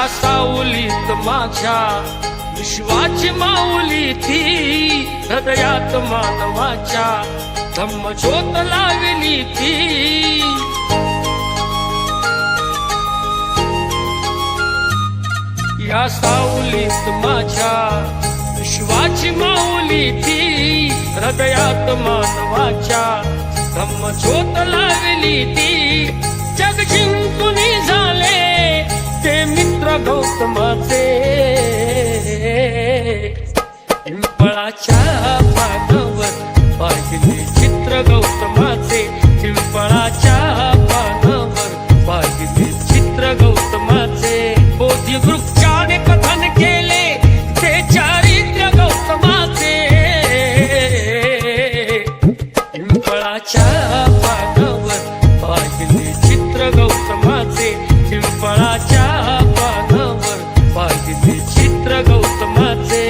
या सावलीत माझ्या विश्वाची माऊली ती, हृदयात मानवाच्या धम्मज्योत लावली ती. या सावलीत माझ्या विश्वाची माऊली ती, हृदयात मानवाच्या धम्मज्योत लावली ती. जग जिंकून झाले ते मित्र गौतमाचे, पिंपळाच्या पानावर पाहिले चित्र गौतमाचे, पिंपळाच्या पानावर पाहिले चित्र गौतमाचे. बोधी वृक्षाने कथन केले ते चारित्र्य गौतमाचे, पिंपळाच्या पानावर पाहिले चित्र गौतमाचे, पिंपळाच्या पानावर पाहिले चित्र गौतमाचे.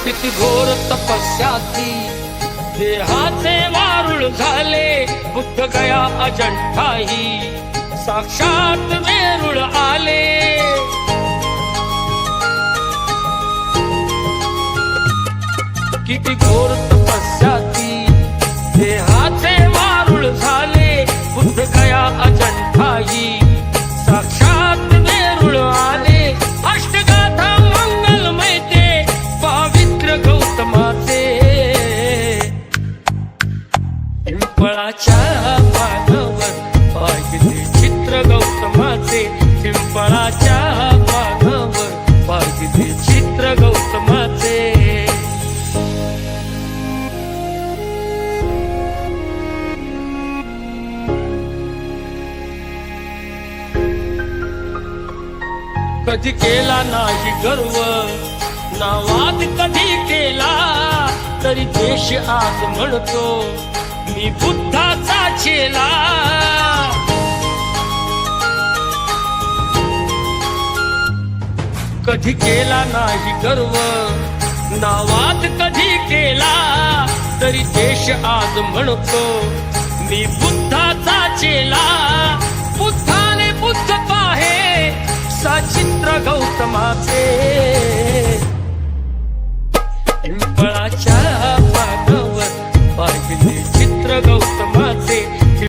किती घोर तपस्या ती, देहाचे वारुळ झाले. बुद्ध गया अजंठाही साक्षात वेरूळ आले. किती घोर तपस्या ती, देहाचे वारुळ झाले. बुद्ध गया अजंठाही साक्षात वेरूळ आले. अष्टगाथा मंगलमय ते पावित्र गौतमाचे, पिंपळाच्या पानावर पाहिले चित्र गौतमाचे, पिंपळाच्या पानावर पाहिले चित्र गौतमाचे. कधी केला नाही गर्व ना वाद कधी केला, तरी देश आज म्हणतो मी बुद्धाचा चेला. कधी केला नाही गर्व ना वाद कधी केला, तरी देश आज म्हणतो मी बुद्धाचा चेला. बुद्धाने बुद्ध पाहे सचित्र गौतमाचे,